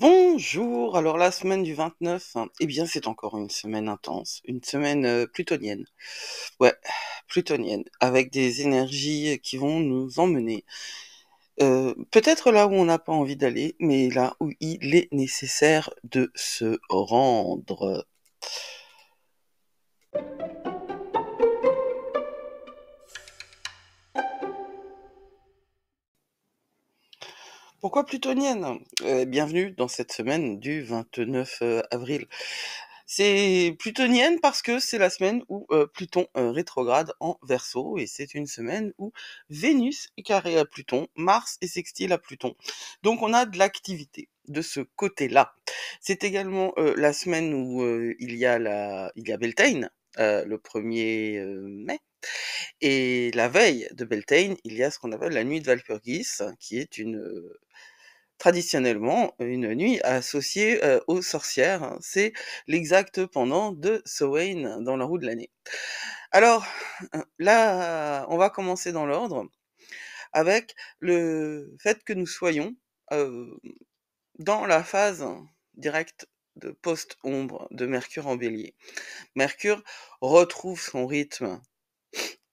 Bonjour, alors la semaine du 29, eh bien c'est encore une semaine intense, une semaine plutonienne. Ouais, plutonienne, avec des énergies qui vont nous emmener. Peut-être là où on n'a pas envie d'aller, mais là où il est nécessaire de se rendre. Pourquoi plutonienne? Bienvenue dans cette semaine du 29 avril. C'est plutonienne parce que c'est la semaine où Pluton rétrograde en Verseau et c'est une semaine où Vénus est carrée à Pluton, Mars est sextile à Pluton. Donc on a de l'activité de ce côté-là. C'est également la semaine où il y a Beltane, le 1er mai. Et la veille de Beltane, il y a ce qu'on appelle la nuit de Walpurgis, qui est traditionnellement une nuit associée aux sorcières, hein. C'est l'exact pendant de Samhain dans la roue de l'année. Alors, là, on va commencer dans l'ordre avec le fait que nous soyons euh, dans la phase directe de post-ombre de Mercure en Bélier. Mercure retrouve son rythme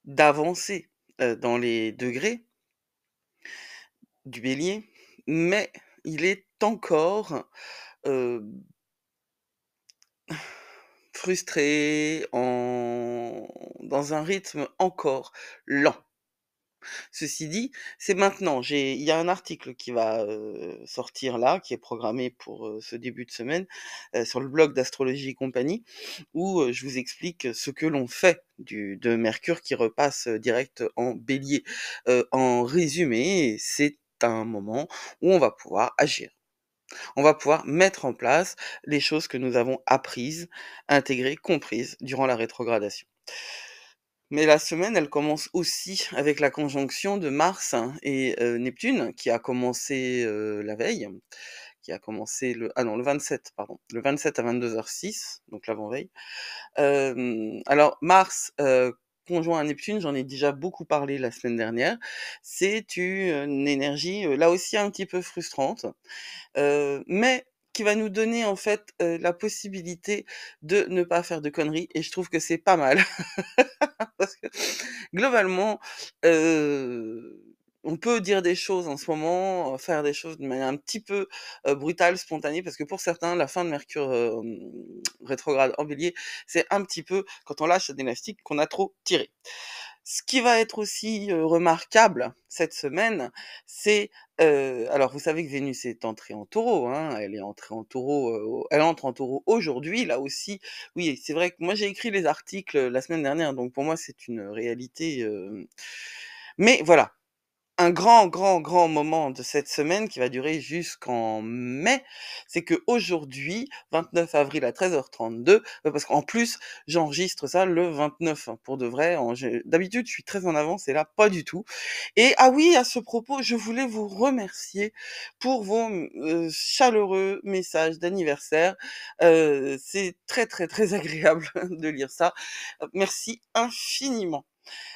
d'avancée dans les degrés du Bélier, mais il est encore euh, frustré, dans un rythme encore lent. Ceci dit, c'est maintenant. Il y a un article qui va sortir là, qui est programmé pour ce début de semaine, sur le blog d'Astrologie et compagnie, où je vous explique ce que l'on fait de Mercure qui repasse direct en Bélier. En résumé, c'est un moment où on va pouvoir agir. On va pouvoir mettre en place les choses que nous avons apprises, intégrées, comprises durant la rétrogradation. Mais la semaine, elle commence aussi avec la conjonction de Mars et Neptune, qui a commencé la veille, qui a commencé le 27, pardon, le 27 à 22h06, donc l'avant-veille. Alors Mars conjoint à Neptune, j'en ai déjà beaucoup parlé la semaine dernière. C'est une énergie là aussi un petit peu frustrante, mais qui va nous donner en fait la possibilité de ne pas faire de conneries, et je trouve que c'est pas mal. Parce que globalement, on peut dire des choses en ce moment, faire des choses de manière un petit peu brutale, spontanée, parce que pour certains, la fin de Mercure rétrograde en Bélier, c'est un petit peu quand on lâche un élastique qu'on a trop tiré. Ce qui va être aussi remarquable cette semaine, c'est alors vous savez que Vénus est entrée en Taureau, hein, elle est entrée en Taureau, elle entre en Taureau aujourd'hui, là aussi. Oui, c'est vrai que moi j'ai écrit les articles la semaine dernière, donc pour moi c'est une réalité. Mais voilà, un grand, grand, grand moment de cette semaine qui va durer jusqu'en mai, c'est que aujourd'hui, 29 avril à 13h32, parce qu'en plus, j'enregistre ça le 29, hein, pour de vrai. D'habitude, je suis très en avance et là, pas du tout. Et ah oui, à ce propos, je voulais vous remercier pour vos chaleureux messages d'anniversaire. C'est très, très, très agréable de lire ça. Merci infiniment.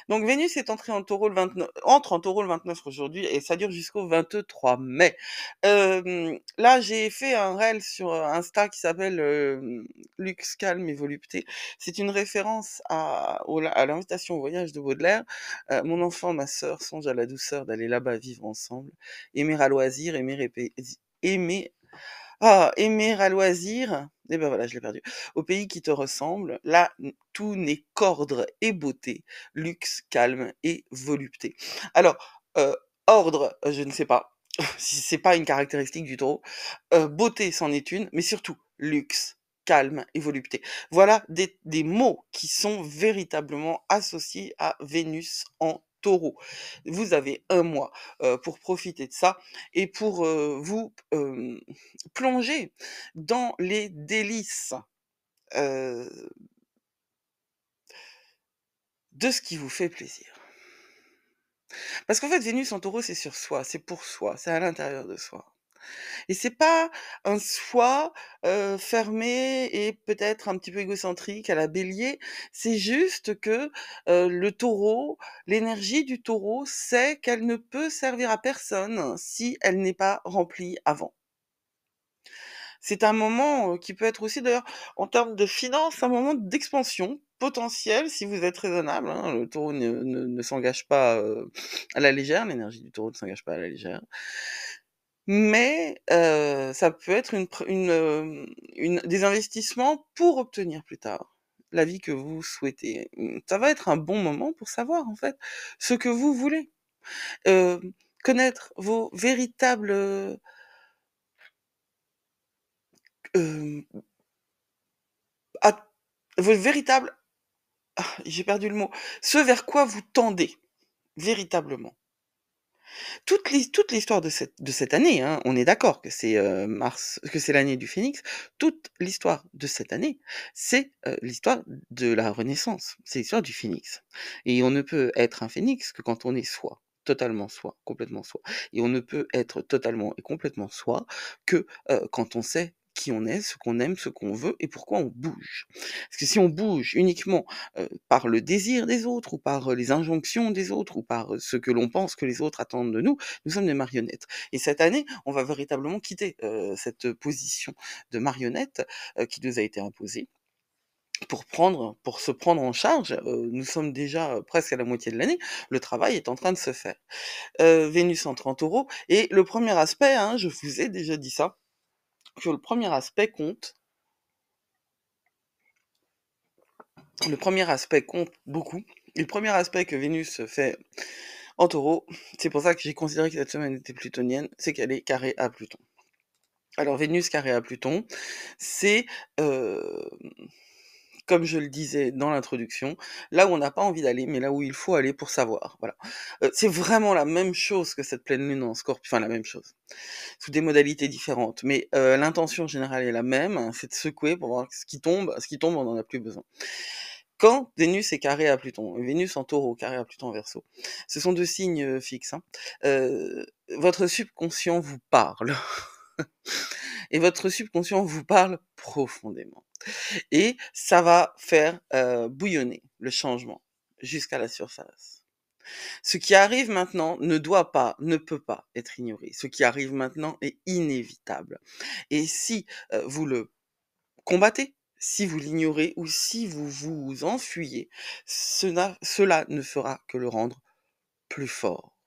Donc Vénus est entrée en Taureau le 29, entre en Taureau le 29 aujourd'hui et ça dure jusqu'au 23 mai. Là, j'ai fait un reel sur Insta qui s'appelle Luxe, calme et volupté. C'est une référence à l'invitation au voyage de Baudelaire. Mon enfant, ma sœur, songe à la douceur d'aller là-bas vivre ensemble, aimer à loisir, aimer aimer à loisir, et ben voilà, je l'ai perdu. Au pays qui te ressemble, là, tout n'est qu'ordre et beauté, luxe, calme et volupté. Alors, ordre, je ne sais pas, si c'est pas une caractéristique du taureau. Beauté, c'en est une, mais surtout luxe, calme et volupté. Voilà des mots qui sont véritablement associés à Vénus en taureau. Vous avez un mois pour profiter de ça et pour vous plonger dans les délices euh, de ce qui vous fait plaisir. Parce qu'en fait, Vénus en taureau, c'est sur soi, c'est pour soi, c'est à l'intérieur de soi. Et c'est pas un soi fermé et peut-être un petit peu égocentrique à la bélier, c'est juste que le taureau, l'énergie du taureau sait qu'elle ne peut servir à personne si elle n'est pas remplie avant. C'est un moment, qui peut être aussi d'ailleurs, en termes de finances, un moment d'expansion potentielle si vous êtes raisonnable, hein. Le Taureau ne s'engage pas, à la légère, l'énergie du Taureau ne s'engage pas à la légère. Mais, ça peut être des investissements pour obtenir plus tard la vie que vous souhaitez. Ça va être un bon moment pour savoir, en fait, ce que vous voulez. Hem, Connaître vos véritables, hem, at vos véritables j'ai perdu le mot. Ce vers quoi vous tendez, véritablement. Toute l'histoire de cette année, hein, on est d'accord que c'est, que c'est l'année du phénix. Toute l'histoire de cette année, c'est, l'histoire de la renaissance. C'est l'histoire du phénix et on ne peut être un phénix que quand on est soi, totalement soi, complètement soi et on ne peut être totalement et complètement soi que, quand on sait qui on est, ce qu'on aime, ce qu'on veut et pourquoi on bouge. Parce que si on bouge uniquement par le désir des autres ou par les injonctions des autres ou par ce que l'on pense que les autres attendent de nous, nous sommes des marionnettes. Et cette année, on va véritablement quitter cette position de marionnette qui nous a été imposée pour se prendre en charge. Nous sommes déjà presque à la moitié de l'année. Le travail est en train de se faire. Vénus entre en Taureau et le premier aspect, hein, je vous ai déjà dit ça, que le premier aspect compte. Le premier aspect compte beaucoup. Et le premier aspect que Vénus fait en Taureau, c'est pour ça que j'ai considéré que cette semaine était plutonienne, c'est qu'elle est carrée à Pluton. Alors Vénus carrée à Pluton, c'est, comme je le disais dans l'introduction, là où on n'a pas envie d'aller, mais là où il faut aller pour savoir, voilà. C'est vraiment la même chose que cette pleine lune en Scorpion, enfin la même chose, sous des modalités différentes, mais l'intention générale est la même, hein, c'est de secouer pour voir ce qui tombe on n'en a plus besoin. Quand Vénus est carré à Pluton, Vénus en Taureau carré à Pluton en Verseau, ce sont 2 signes, fixes, hein. Votre subconscient vous parle et votre subconscient vous parle profondément et ça va faire, bouillonner le changement jusqu'à la surface. Ce qui arrive maintenant ne doit pas, ne peut pas être ignoré. Ce qui arrive maintenant est inévitable et si, vous le combattez, si vous l'ignorez ou si vous vous enfuyez, cela ne fera que le rendre plus fort.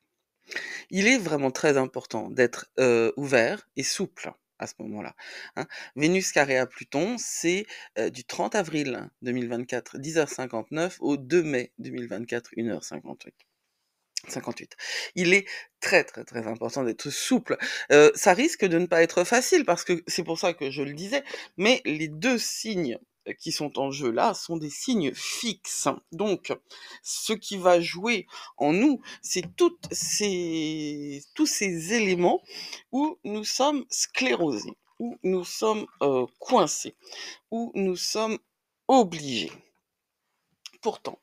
Il est vraiment très important d'être, ouvert et souple à ce moment-là, hein. Vénus carré à Pluton, c'est, du 30 avril 2024, 10h59 au 2 mai 2024, 1h58. Il est très, très, très important d'être souple. Ça risque de ne pas être facile parce que c'est pour ça que je le disais, mais les 2 signes, qui sont en jeu là sont des signes fixes. Donc ce qui va jouer en nous, c'est tous ces éléments où nous sommes sclérosés, où nous sommes, coincés, où nous sommes obligés. Pourtant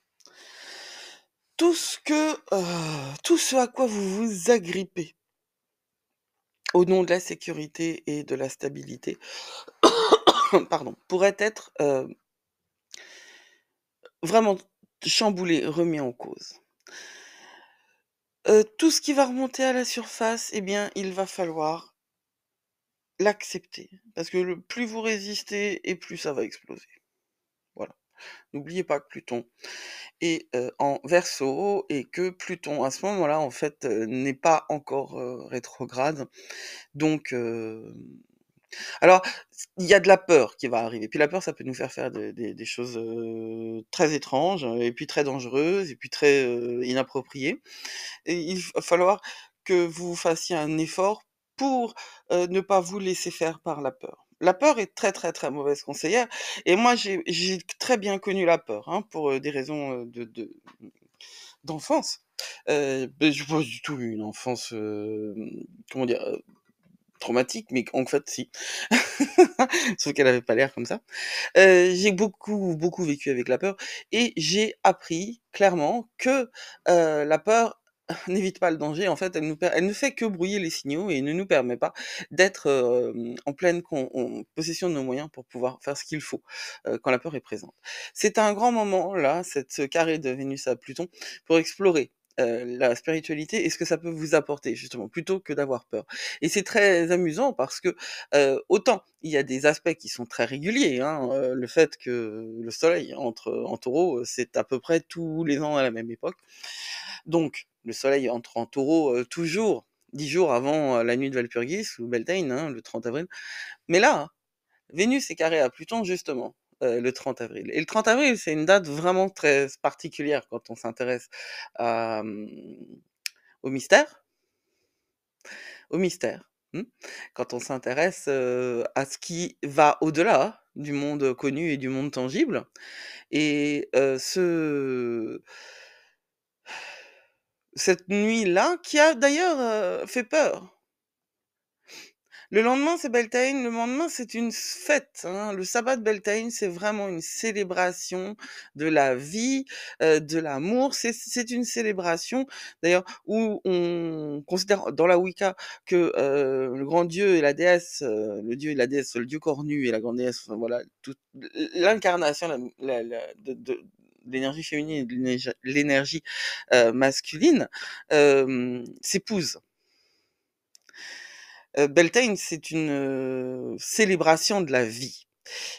tout ce à quoi vous vous agrippez, au nom de la sécurité et de la stabilité, pardon, pourrait être, vraiment chamboulé, remis en cause. Tout ce qui va remonter à la surface, eh bien, il va falloir l'accepter. Parce que le plus vous résistez et plus ça va exploser. Voilà. N'oubliez pas que Pluton est, en Verseau et que Pluton, à ce moment-là, en fait, n'est pas encore, rétrograde. Donc, alors, il y a de la peur qui va arriver. Puis la peur, ça peut nous faire des choses, très étranges, et puis très dangereuses et puis très, inappropriées et il va falloir que vous fassiez un effort pour, ne pas vous laisser faire par la peur. La peur est très, très, très mauvaise conseillère et moi j'ai très bien connu la peur, hein, pour, des raisons, d'enfance. J'ai pas du tout eu une enfance, comment dire? Traumatique, mais en fait si. Sauf qu'elle avait pas l'air comme ça. J'ai beaucoup, beaucoup vécu avec la peur et j'ai appris clairement que, la peur n'évite pas le danger. En fait, elle ne fait que brouiller les signaux et ne nous permet pas d'être, en pleine possession de nos moyens pour pouvoir faire ce qu'il faut, quand la peur est présente. C'est un grand moment là, ce carré de Vénus à Pluton, pour explorer, la spiritualité et ce que ça peut vous apporter justement, plutôt que d'avoir peur. Et c'est très amusant parce que, autant il y a des aspects qui sont très réguliers, hein, le fait que le soleil entre en Taureau, c'est à peu près tous les ans à la même époque. Donc le soleil entre en Taureau, toujours 10 jours avant, la nuit de Walpurgis ou Beltane, hein, le 30 avril. Mais là, Vénus est carrée à Pluton justement, le 30 avril. Et le 30 avril, c'est une date vraiment très particulière quand on s'intéresse à, au mystère, au mystère. Quand on s'intéresse à ce qui va au-delà du monde connu et du monde tangible. Et cette nuit-là, qui a d'ailleurs fait peur. Le lendemain, c'est Beltane. Le lendemain, c'est une fête, hein. Le sabbat de Beltane, c'est vraiment une célébration de la vie, de l'amour. C'est une célébration, d'ailleurs, où on considère dans la Wicca que le grand dieu et la déesse, le dieu et la déesse, le dieu cornu et la grande déesse, enfin voilà, toute l'incarnation de l'énergie féminine et de l'énergie masculine, s'épousent. Beltane, c'est une célébration de la vie.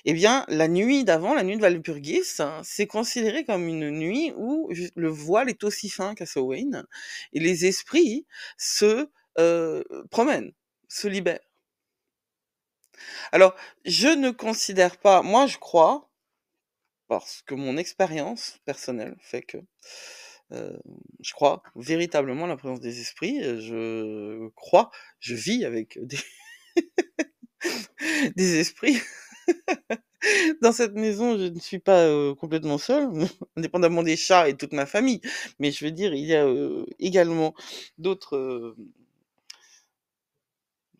Eh bien, la nuit d'avant, la nuit de Walpurgis, hein, c'est considéré comme une nuit où le voile est aussi fin qu'à Samhain et les esprits se promènent, se libèrent. Alors, je ne considère pas, moi je crois, parce que mon expérience personnelle fait que euh, je crois véritablement à la présence des esprits. Je crois, je vis avec des esprits. Dans cette maison, je ne suis pas complètement seule, indépendamment des chats et toute ma famille. Mais je veux dire, il y a également d'autres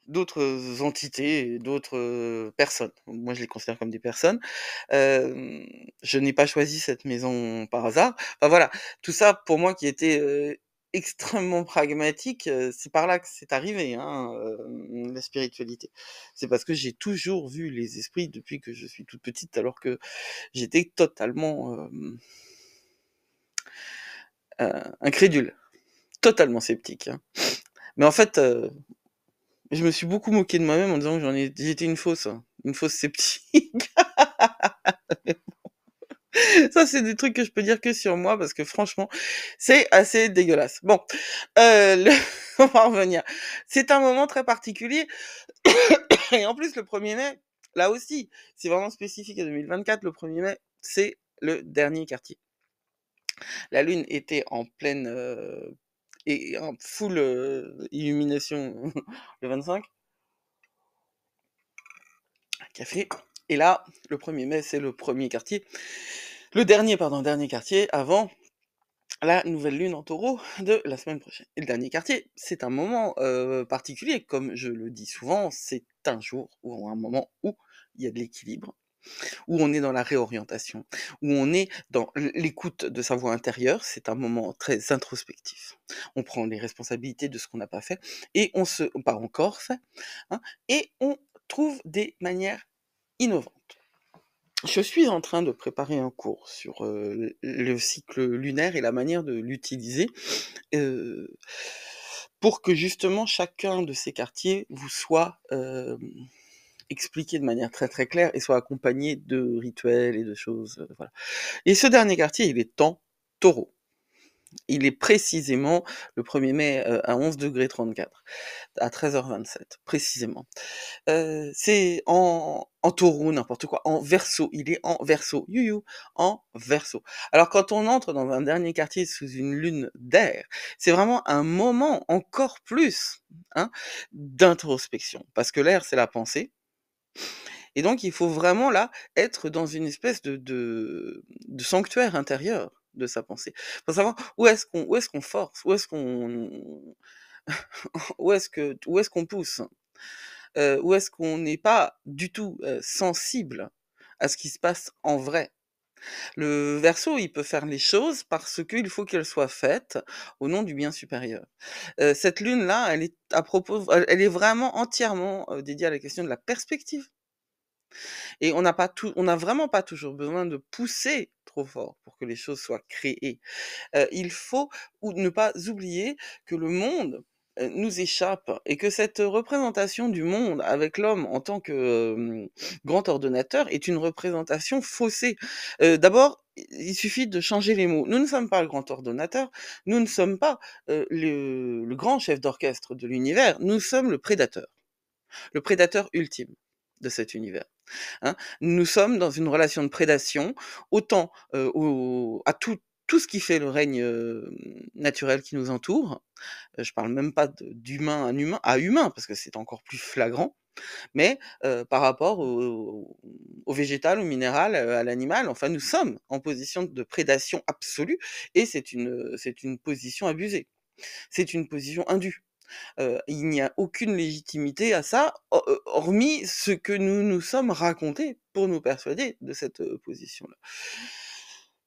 d'autres entités, d'autres personnes. Moi, je les considère comme des personnes. Euh, je n'ai pas choisi cette maison par hasard. Enfin voilà, tout ça pour moi qui était extrêmement pragmatique, c'est par là que c'est arrivé, hein, la spiritualité. C'est parce que j'ai toujours vu les esprits depuis que je suis toute petite, alors que j'étais totalement incrédule, totalement sceptique, hein. Mais en fait, je me suis beaucoup moqué de moi-même en disant que j'étais une fausse sceptique. Ça, c'est des trucs que je peux dire que sur moi parce que franchement, c'est assez dégueulasse. Bon, on va revenir. C'est un moment très particulier et en plus le 1er mai, là aussi, c'est vraiment spécifique à 2024. Le 1er mai, c'est le dernier quartier. La lune était en pleine et en full illumination le 25. Café. Et là, le 1er mai, c'est le premier quartier. Le dernier, pardon, dernier quartier avant la nouvelle lune en taureau de la semaine prochaine. Et le dernier quartier, c'est un moment particulier, comme je le dis souvent, c'est un jour ou un moment où il y a de l'équilibre, où on est dans la réorientation, où on est dans l'écoute de sa voix intérieure. C'est un moment très introspectif. On prend les responsabilités de ce qu'on n'a pas fait et on se, pas encore fait, hein, et on trouve des manières innovantes. Je suis en train de préparer un cours sur le cycle lunaire et la manière de l'utiliser euh, pour que justement chacun de ces quartiers vous soit expliqué de manière très très claire et soit accompagné de rituels et de choses. Voilà. Et ce dernier quartier, il est en taureau. Il est précisément le 1er mai à 11,34 à 13h27, précisément. C'est en taureau, n'importe quoi, en verso. Il est en verso, en verso. Alors quand on entre dans un dernier quartier sous une lune d'air, c'est vraiment un moment encore plus, hein, d'introspection. Parce que l'air, c'est la pensée. Et donc il faut vraiment là être dans une espèce de sanctuaire intérieur de sa pensée. Faut savoir où est-ce qu'on force, où est-ce qu'on pousse, où est-ce qu'on n'est pas du tout sensible à ce qui se passe en vrai. Le Verseau, il peut faire les choses parce qu'il faut qu'elles soient faites au nom du bien supérieur. Cette lune-là, elle est à propos, elle est vraiment entièrement dédiée à la question de la perspective. Et on n'a vraiment pas toujours besoin de pousser trop fort pour que les choses soient créées. Il faut ou ne pas oublier que le monde, nous échappe et que cette représentation du monde avec l'homme en tant que, grand ordonnateur est une représentation faussée. D'abord, il suffit de changer les mots. Nous ne sommes pas le grand ordonnateur, nous ne sommes pas, le grand chef d'orchestre de l'univers, nous sommes le prédateur ultime de cet univers. Hein. Nous sommes dans une relation de prédation, autant à tout ce qui fait le règne naturel qui nous entoure. Je parle même pas d'humain à humain, parce que c'est encore plus flagrant, mais par rapport au végétal, au minéral, à l'animal. Enfin, nous sommes en position de prédation absolue et c'est une position abusée. C'est une position indue. Il n'y a aucune légitimité à ça, hormis ce que nous nous sommes racontés pour nous persuader de cette, position-là.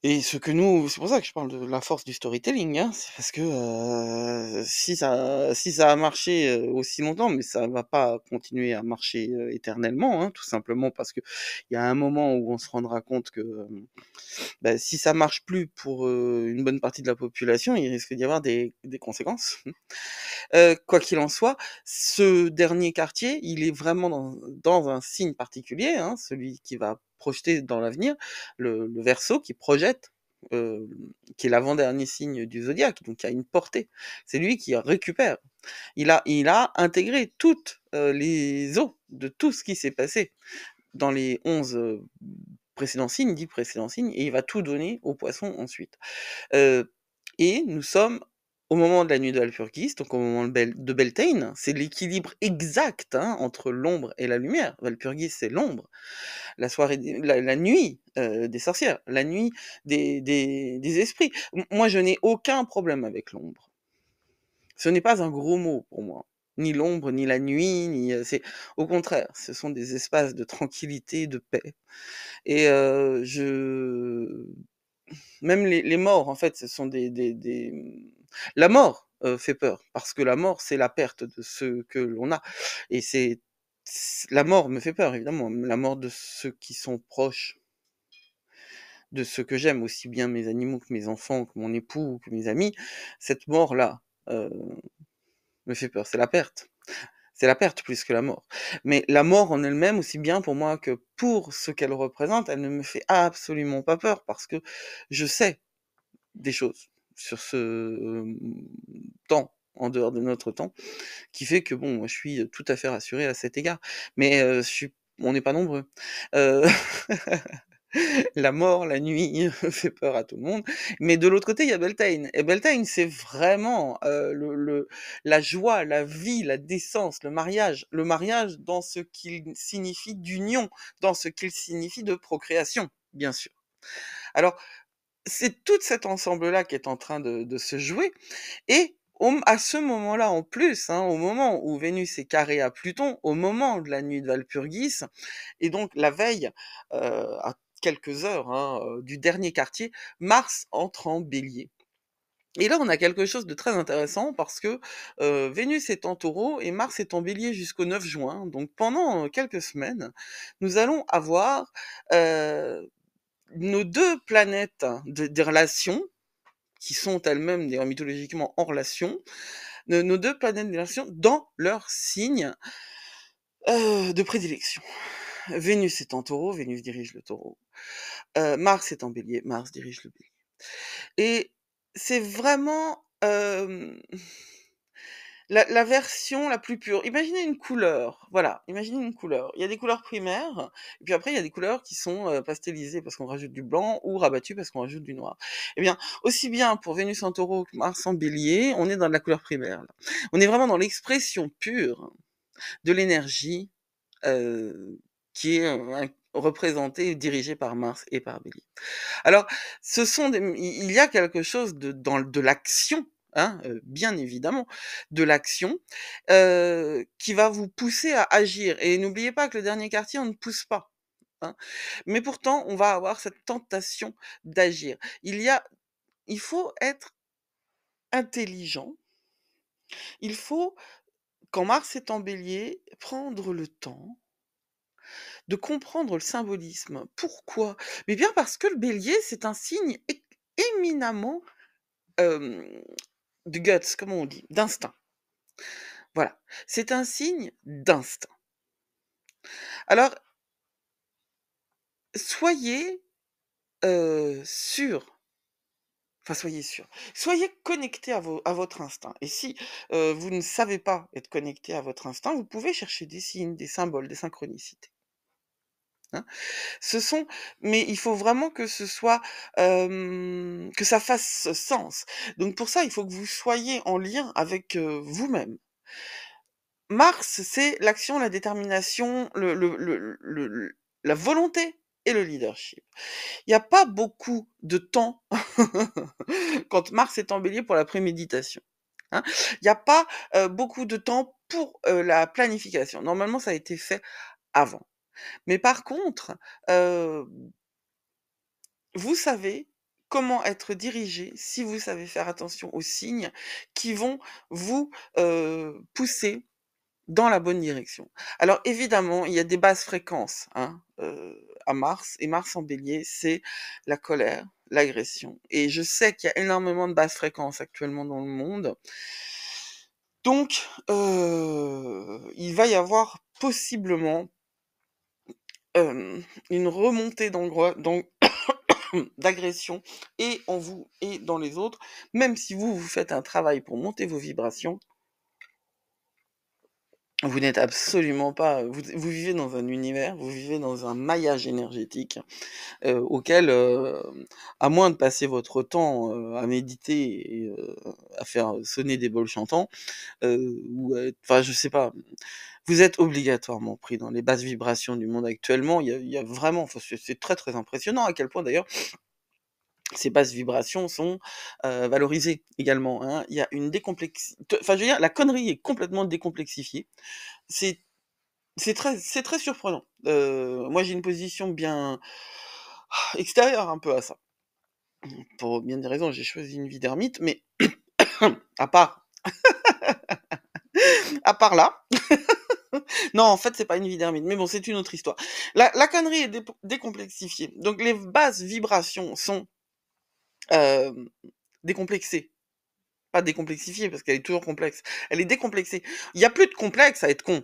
Et ce que nous c'est pour ça que je parle de la force du storytelling, hein. C'est parce que, si ça a marché, aussi longtemps, mais ça va pas continuer à marcher, éternellement, hein, tout simplement parce qu'il y a un moment où on se rendra compte que, bah, si ça marche plus pour, une bonne partie de la population, il risque d'y avoir des conséquences. Quoi qu'il en soit, ce dernier quartier, il est vraiment dans un signe particulier, hein, celui qui va projeter dans l'avenir, le Verseau qui projette, heu, qui est l'avant-dernier signe du zodiaque, donc qui a une portée. C'est lui qui récupère. Il a intégré toutes, les eaux de tout ce qui s'est passé dans les 11 précédents signes, 10 précédents signes, et il va tout donner aux Poissons ensuite. Heu et nous sommes au moment de la nuit de Walpurgis, donc au moment de Beltane. C'est l'équilibre exact, hein, entre l'ombre et la lumière. Walpurgis, c'est l'ombre, la nuit, des sorcières, la nuit des esprits. Moi, je n'ai aucun problème avec l'ombre. Ce n'est pas un gros mot pour moi. Ni l'ombre, ni la nuit, c'est au contraire, ce sont des espaces de tranquillité, de paix. Et même les morts, en fait, ce sont la mort, fait peur, parce que la mort, c'est la perte de ce que l'on a, et la mort me fait peur, évidemment, la mort de ceux qui sont proches de ceux que j'aime, aussi bien mes animaux que mes enfants, que mon époux, que mes amis. Cette mort-là, heu, me fait peur, c'est la perte. C'est la perte plus que la mort. Mais la mort en elle-même, aussi bien pour moi que pour ce qu'elle représente, elle ne me fait absolument pas peur, parce que je sais des choses sur ce, temps, en dehors de notre temps, qui fait que bon, moi je suis tout à fait rassuré à cet égard. Mais, on n'est pas nombreux. Heu, la mort, la nuit fait peur à tout le monde. Mais de l'autre côté, il y a Beltane, et Beltane, c'est vraiment, la joie, la vie, la décence, le mariage. Le mariage dans ce qu'il signifie d'union, dans ce qu'il signifie de procréation, bien sûr. Alors, c'est tout cet ensemble-là qui est en train de se jouer, et à ce moment-là, en plus, hein, au moment où Vénus est carrée à Pluton, au moment de la nuit de Walpurgis, et donc la veille, à quelques heures, hein, du dernier quartier, Mars entre en Bélier. Et là, on a quelque chose de très intéressant, parce que, Vénus est en Taureau et Mars est en Bélier jusqu'au 9 juin. Donc pendant, quelques semaines, nous allons avoir, heu, nos 2 planètes des relations, qui sont elles-mêmes d'ailleurs mythologiquement en relation, nos 2 planètes des relations dans leur signe, de prédilection. Vénus est en Taureau, Vénus dirige le Taureau. Mars est en Bélier, Mars dirige le Bélier. Et c'est vraiment, la version la plus pure. Imaginez une couleur, voilà, imaginez une couleur. Il y a des couleurs primaires, et puis après il y a des couleurs qui sont, pastellisées parce qu'on rajoute du blanc, ou rabattues parce qu'on rajoute du noir. Eh bien, aussi bien pour Vénus en Taureau que Mars en Bélier, on est dans de la couleur primaire, là. On est vraiment dans l'expression pure de l'énergie, heu, qui est, représentée et dirigée par Mars et par Bélier. Alors, il y a quelque chose de l'action, hein, bien évidemment, de l'action, qui va vous pousser à agir, et n'oubliez pas que le dernier quartier, on ne pousse pas, hein. Mais pourtant, on va avoir cette tentation d'agir. Il faut être intelligent, il faut, quand Mars est en Bélier, prendre le temps de comprendre le symbolisme. Pourquoi? Mais bien parce que le bélier, c'est un signe éminemment, hem, de guts, comment on dit? D'instinct. Voilà, c'est un signe d'instinct. Alors, soyez, sûrs, enfin soyez sûrs, soyez connectés à votre instinct et si, vous ne savez pas être connecté à votre instinct, vous pouvez chercher des signes, des symboles, des synchronicités, hein. Ce sont mais il faut vraiment que ce soit, que ça fasse sens. Donc pour ça, il faut que vous soyez en lien avec, vous-même. Mars, c'est l'action, la détermination, la volonté et le leadership. Il y a pas beaucoup de temps quand Mars est en Bélier pour la préméditation, hein. Il y a pas, beaucoup de temps pour, la planification. Normalement, ça a été fait avant. Mais par contre, heu, vous savez comment être dirigé si vous savez faire attention aux signes qui vont vous, pousser dans la bonne direction. Alors évidemment, il y a des basses fréquences, hein, à Mars et Mars en Bélier, c'est la colère, l'agression et je sais qu'il y a énormément de basses fréquences actuellement dans le monde. Donc il va y avoir possiblement, une remontée d'agression et en vous et dans les autres, même si vous faites un travail pour monter vos vibrations. Vous n'êtes absolument pas, vous vivez dans un univers, vous vivez dans un maillage énergétique, auquel, à moins de passer votre temps, à méditer et à faire sonner des bols chantants, ou enfin je sais pas, vous êtes obligatoirement pris dans les basses vibrations du monde actuellement. Il y a vraiment, enfin c'est très, très impressionnant à quel point d'ailleurs ces basses vibrations sont, valorisées également, hein. Il y a une enfin je veux dire la connerie est complètement décomplexifiée. C'est c'est très surprenant. Moi, j'ai une position bien extérieure un peu à ça. Pour bien des raisons, j'ai choisi une vie d'ermite, mais à part à part là, non, en fait, c'est pas une vie d'ermite, mais bon, c'est une autre histoire. La connerie est décomplexifiée. Donc les basses vibrations sont, hem, décomplexées. Pas décomplexifiée parce qu'elle est toujours complexe. Elle est décomplexée. Il y a plus de complexe à être con.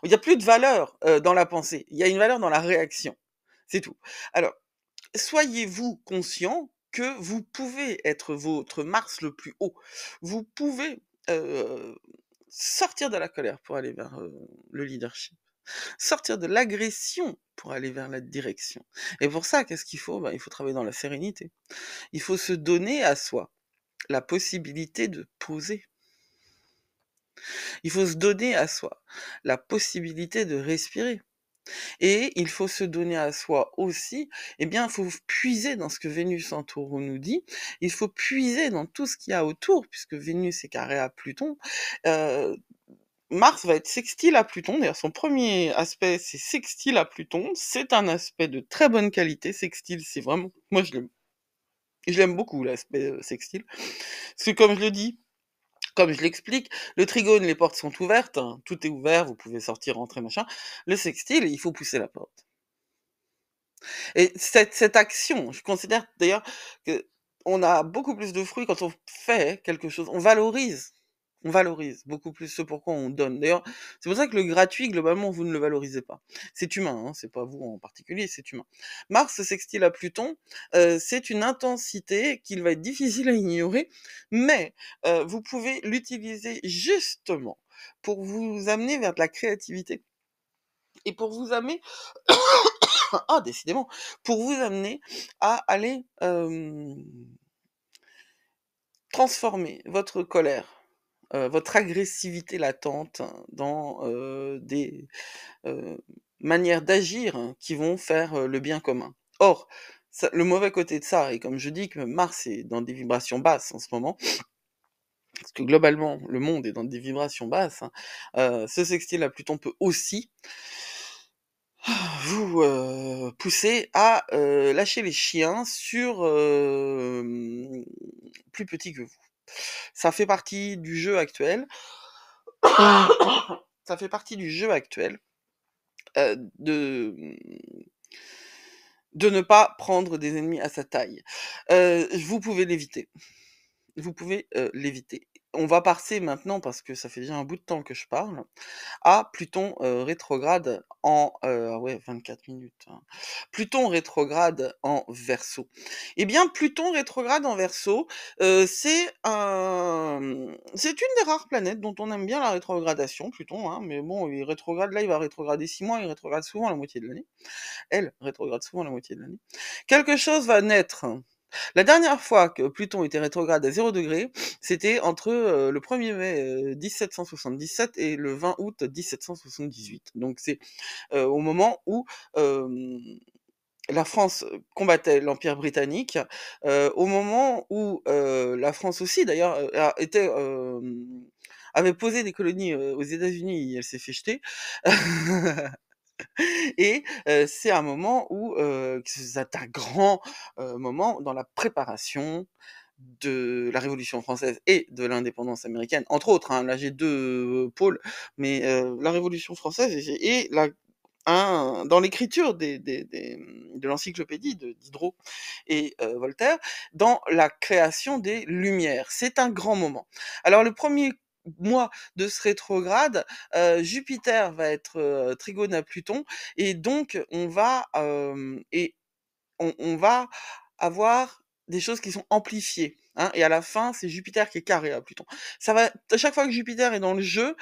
Il y a plus de valeur, dans la pensée. Il y a une valeur dans la réaction. C'est tout. Alors soyez-vous conscient que vous pouvez être votre Mars le plus haut. Vous pouvez, heu, sortir de la colère pour aller vers, le leadership. Sortir de l'agression pour aller vers la direction. Et pour ça, qu'est-ce qu'il faut? Bah, il faut travailler dans la sérénité. Il faut se donner à soi la possibilité de poser. Il faut se donner à soi la possibilité de respirer. Et il faut se donner à soi aussi, eh bien, il faut puiser dans ce que Vénus en Taureau nous dit. Il faut puiser dans tout ce qu'il y a autour, puisque Vénus est carré à Pluton. Heu, Mars va être sextile à Pluton. D'ailleurs, son premier aspect, c'est sextile à Pluton. C'est un aspect de très bonne qualité. Sextile, c'est vraiment moi je l'aime beaucoup l'aspect, sextile. Parce que comme je le dis, comme je l'explique, le trigone, les portes sont ouvertes, hein, tout est ouvert, vous pouvez sortir, rentrer, machin. Le sextile, il faut pousser la porte. Et cette action, je considère d'ailleurs qu'on a beaucoup plus de fruits quand on fait quelque chose. On valorise beaucoup plus ce pourquoi on donne. D'ailleurs, c'est pour ça que le gratuit, globalement, vous ne le valorisez pas. C'est humain, hein, c'est pas vous en particulier, c'est humain. Mars sextile à Pluton, c'est une intensité qu'il va être difficile à ignorer, mais vous pouvez l'utiliser justement pour vous amener vers de la créativité et pour vous amener ah décidément, pour vous amener à aller, transformer votre colère, votre agressivité latente dans, des, heu, manières d'agir qui vont faire, le bien commun. Or, ça le mauvais côté de ça et comme je dis que Mars est dans des vibrations basses en ce moment, parce que globalement le monde est dans des vibrations basses, hein, ce sextile à Pluton peut aussi vous, pousser à, lâcher les chiens sur, plus petits que vous. Ça fait partie du jeu actuel. Ça fait partie du jeu actuel. de, de ne pas prendre des ennemis à sa taille. Vous pouvez l'éviter. Vous pouvez, l'éviter. On va passer maintenant, parce que ça fait déjà un bout de temps que je parle, à Pluton, rétrograde en, ah ouais 24 minutes, hein. Pluton rétrograde en Verseau. Eh bien, Pluton rétrograde en Verseau, c'est une des rares planètes dont on aime bien la rétrogradation, Pluton, hein, mais bon, il rétrograde là, il va rétrograder 6 mois, il rétrograde souvent la moitié de l'année. Elle rétrograde souvent la moitié de l'année. Quelque chose va naître. La dernière fois que Pluton était rétrograde à 0°, c'était entre, le 1er mai, 1777 et le 20 août 1778. Donc c'est, au moment où, hem, la France combattait l'Empire britannique, au moment où, la France aussi d'ailleurs, avait posé des colonies, aux États-Unis et elle s'est fait jeter. Et c'est un moment où, c'est un grand, moment dans la préparation de la Révolution française et de l'indépendance américaine, entre autres, hein. Là, j'ai 2 pôles, mais la Révolution française et dans l'écriture de l'encyclopédie de Diderot et Voltaire, dans la création des Lumières. C'est un grand moment. Alors le premier mois de ce rétrograde, Jupiter va être, trigone à Pluton et donc on va avoir des choses qui sont amplifiées, hein, et à la fin, c'est Jupiter qui est carré à Pluton. Ça va à chaque fois que Jupiter est dans le jeu,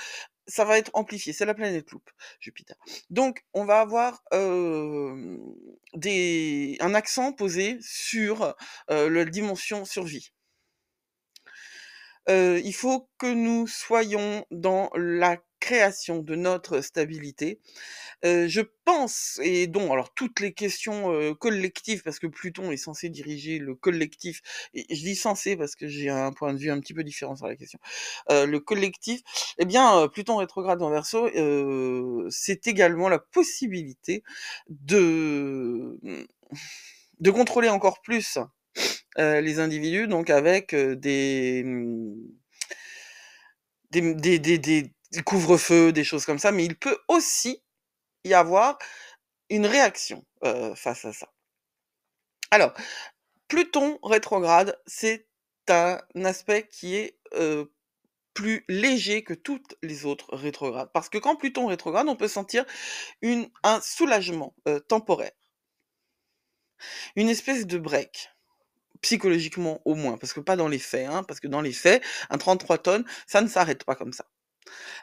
ça va être amplifié, c'est la planète loupe, Jupiter. Donc on va avoir, un accent posé sur, la dimension survie. Il faut que nous soyons dans la création de notre stabilité. Je pense et dont alors toutes les questions, collectives, parce que Pluton est censé diriger le collectif et je dis censé parce que j'ai un point de vue un petit peu différent sur la question. Le collectif, eh bien, Pluton rétrograde en Verseau, c'est également la possibilité de, de contrôler encore plus, les individus, donc avec, des couvre-feux, des choses comme ça, mais il peut aussi y avoir une réaction, face à ça. Alors, Pluton rétrograde, c'est un aspect qui est, plus léger que toutes les autres rétrogrades. Parce que quand Pluton rétrograde, on peut sentir un soulagement, temporaire, une espèce de break, psychologiquement au moins, parce que pas dans les faits, hein, parce que dans les faits, un 33 tonnes, ça ne s'arrête pas comme ça.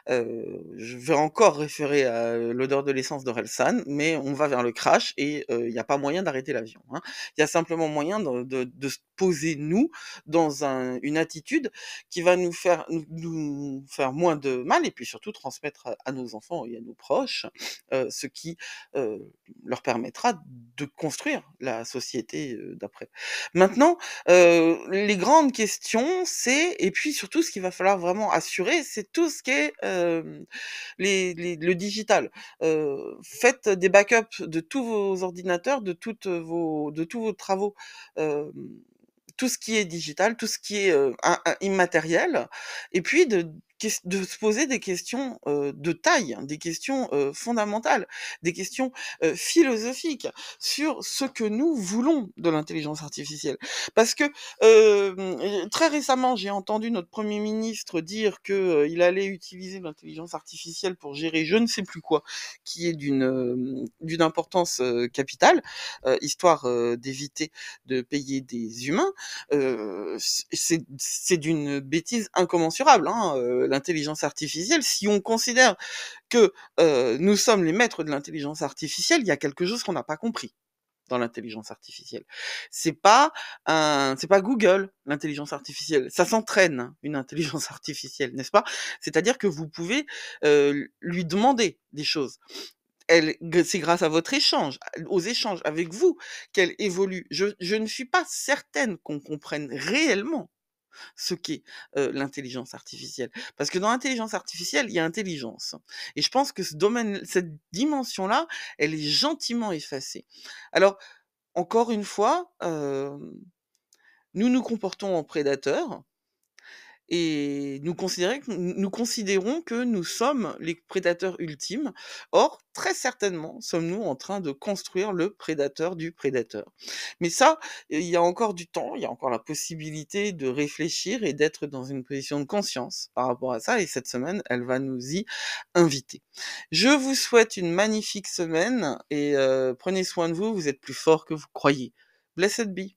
Je vais encore référer à l'odeur de l'essence d'Orelsan, mais on va vers le crash et il y a pas moyen d'arrêter l'avion, hein. Il y a simplement moyen de se poser, nous, dans une attitude qui va nous faire moins de mal et puis surtout transmettre à nos enfants et à nos proches, ce qui, heu, leur permettra de construire la société, d'après. Maintenant, les grandes questions, c'est et puis surtout ce qu'il va falloir vraiment assurer, c'est tout ce qui est, le digital. Faites des backups de tous vos ordinateurs, de tous vos travaux, hem, tout ce qui est digital, tout ce qui est, immatériel et puis de se poser des questions, de taille, hein, des questions, fondamentales, des questions, philosophiques sur ce que nous voulons de l'intelligence artificielle. Parce que, très récemment, j'ai entendu notre premier ministre dire que, il allait utiliser l'intelligence artificielle pour gérer je ne sais plus quoi, qui est d'une importance, capitale, histoire, d'éviter de payer des humains. C'est d'une bêtise incommensurable, hein, l'intelligence artificielle. Si on considère que, nous sommes les maîtres de l'intelligence artificielle, il y a quelque chose qu'on n'a pas compris dans l'intelligence artificielle. C'est pas Google, l'intelligence artificielle. Ça s'entraîne, hein, une intelligence artificielle, n'est-ce pas? C'est-à-dire que vous pouvez, lui demander des choses. C'est grâce à votre échange, aux échanges avec vous qu'elle évolue. Je ne suis pas certaine qu'on comprenne réellement ce qu'est, l'intelligence artificielle. Parce que dans l'intelligence artificielle, il y a intelligence et je pense que cette dimension-là, elle est gentiment effacée. Alors, encore une fois, nous nous comportons en prédateurs et nous considérons que nous sommes les prédateurs ultimes. Or, très certainement, sommes-nous en train de construire le prédateur du prédateur. Mais ça, il y a encore du temps, il y a encore la possibilité de réfléchir et d'être dans une position de conscience par rapport à ça, et cette semaine, elle va nous y inviter. Je vous souhaite une magnifique semaine et prenez soin de vous, vous êtes plus fort que vous croyez. Blessed be.